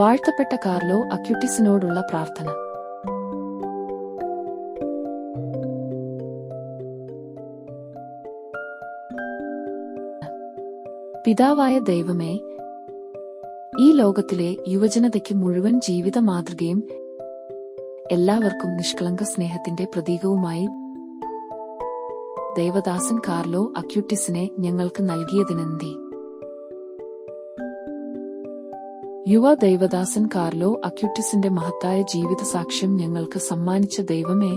വാഴ്ത്തപ്പെട്ട കാർലോ അക്യൂട്ടിസിനോടുള്ള പ്രാർത്ഥന. പിതാവായ ദൈവമേ, ഈ ലോകത്തിലെ യുവജനതയ്ക്ക് മുഴുവൻ ജീവിത മാതൃകയും എല്ലാവർക്കും നിഷ്കളങ്ക സ്നേഹത്തിന്റെ പ്രതീകവുമായി ദൈവദാസൻ കാർലോ അക്യൂട്ടിസിനെ ഞങ്ങൾക്ക് നൽകിയതിനെന്തി. യുവ ദൈവദാസൻ കാർലോ അക്യൂട്ടിസിന്റെ മഹത്തായ ജീവിത സാക്ഷ്യം ഞങ്ങൾക്ക് സമ്മാനിച്ച ദൈവമേ,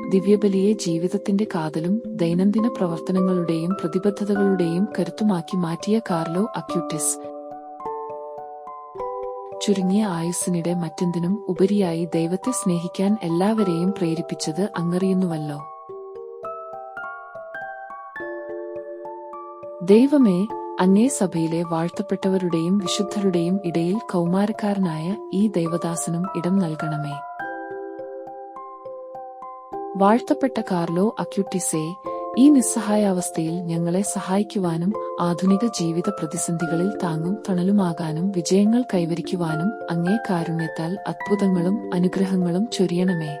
ദിവ്യബലിയെ ജീവിതത്തിന്റെ കാതലും ദൈനംദിന പ്രവർത്തനങ്ങളുടെയും പ്രതിബദ്ധതകളുടെയും കരുത്തുമാക്കി മാറ്റിയ കാർലോ അക്യൂട്ടിസ് ചുരുങ്ങിയ ആയുസ്സിനിടെ മറ്റെന്തിനും ഉപരിയായി ദൈവത്തെ സ്നേഹിക്കാൻ എല്ലാവരെയും പ്രേരിപ്പിച്ചത് അങ്ങറിയുന്നുവല്ലോ. ദൈവമേ, അങ്ങേ സഭയിലെ വാഴ്ത്തപ്പെട്ടവരുടെയും വിശുദ്ധരുടെയും ഇടയിൽ കൗമാരക്കാരനായ ഈ ദൈവദാസനും ഇടം നൽകണമേ. വാഴ്ത്തപ്പെട്ട കാർലോ അക്യൂട്ടിസേ, ഈ നിസ്സഹായാവസ്ഥയിൽ ഞങ്ങളെ സഹായിക്കുവാനും ആധുനിക ജീവിത പ്രതിസന്ധികളിൽ താങ്ങും തണലുമാകാനും വിജയങ്ങൾ കൈവരിക്കുവാനും അങ്ങേ കാരുണ്യത്താൽ അത്ഭുതങ്ങളും അനുഗ്രഹങ്ങളും ചൊരിയണമേ.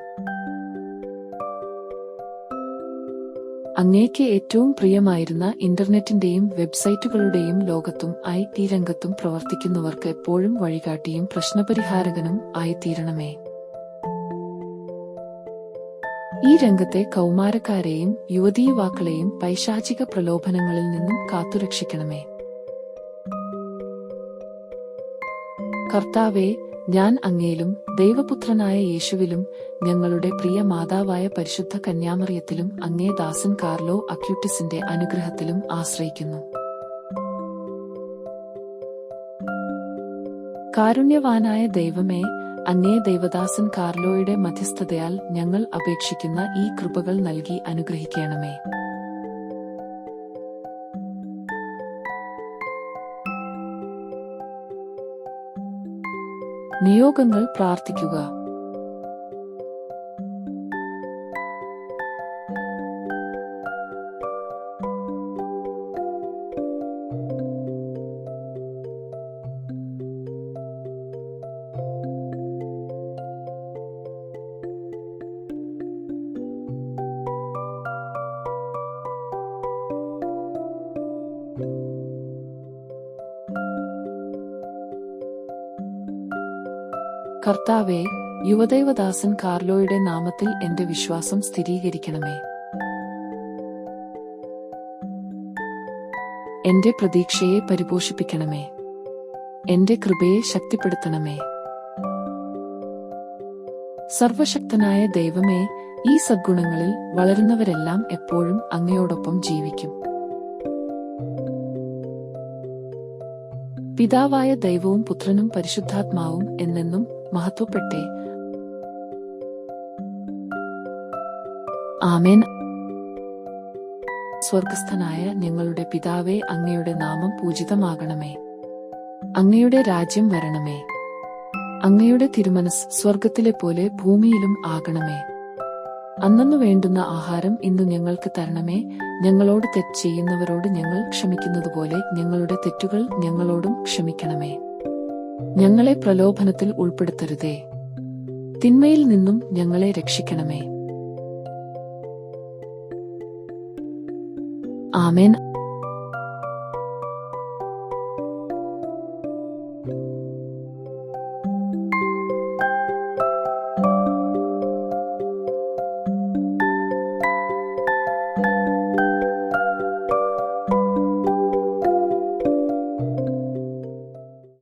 അങ്ങേക്ക് ഏറ്റവും പ്രിയമായിരുന്ന ഇന്റർനെറ്റിന്റെയും വെബ്സൈറ്റുകളുടെയും ലോകത്തും IT രംഗത്തും പ്രവർത്തിക്കുന്നവർക്ക് എപ്പോഴും വഴികാട്ടിയും പ്രശ്നപരിഹാരകനും ആയിത്തീരണമേ. ഈ രംഗത്തെ കൗമാരക്കാരെയും യുവതീയുവാക്കളെയും പൈശാചിക പ്രലോഭനങ്ങളിൽ നിന്നും കാത്തുരക്ഷിക്കണമേ. കർത്താവേ, ഞാൻ അങ്ങയിലും ദൈവപുത്രനായ യേശുവിലും ഞങ്ങളുടെ പ്രിയ മാതാവായ പരിശുദ്ധ കന്യാമറിയത്തിലും അങ്ങേ ദാസൻ കാർലോ അക്യൂട്ടിസിന്റെ അനുഗ്രഹത്തിലും ആശ്രയിക്കുന്നു. കാരുണ്യവാനായ ദൈവമേ, അങ്ങേ ദൈവദാസൻ കാർലോയുടെ മധ്യസ്ഥതയാൽ ഞങ്ങൾ അപേക്ഷിക്കുന്ന ഈ കൃപകൾ നൽകി അനുഗ്രഹിക്കണമേ. നിയോഗങ്ങൾ പ്രാർത്ഥിക്കുക. കർത്താവേ, യുവദൈവദാസൻ കാർലോയുടെ നാമത്തിൽ എന്റെ വിശ്വാസം സ്ഥിരീകരിക്കണമേ. എന്റെ പ്രതീക്ഷയെ പരിപോഷിപ്പിക്കണമേ. എന്റെ കൃപയെ ശക്തിപ്പെടുത്തണമേ. സർവശക്തനായ ദൈവമേ, ഈ സദ്ഗുണങ്ങളിൽ വളരുന്നവരെല്ലാം എപ്പോഴും അങ്ങയോടൊപ്പം ജീവിക്കും. പിതാവായ ദൈവവും പുത്രനും പരിശുദ്ധാത്മാവും എന്നെന്നും മഹത്വപ്പെട്ടെ. ആമേൻ. സ്വർഗസ്ഥനായ ഞങ്ങളുടെ പിതാവേ, അങ്ങയുടെ നാമം പൂജിതമാകണമേ. അങ്ങയുടെ രാജ്യം വരണമേ. അങ്ങയുടെ തിരുമനസ് സ്വർഗത്തിലെ പോലെ ഭൂമിയിലും ആകണമേ. അന്നന്നു വേണ്ടുന്ന ആഹാരം ഇന്നു ഞങ്ങൾക്ക് തരണമേ. ഞങ്ങളോട് തെറ്റ് ചെയ്യുന്നവരോട് ഞങ്ങൾ ക്ഷമിക്കുന്നതുപോലെ ഞങ്ങളുടെ തെറ്റുകൾ ഞങ്ങളോടും ക്ഷമിക്കണമേ. ഞങ്ങളെ പ്രലോഭനത്തിൽ ഉൾപ്പെടുത്തരുതേ. തിന്മയിൽ നിന്നും ഞങ്ങളെ രക്ഷിക്കണമേ. ആമേൻ.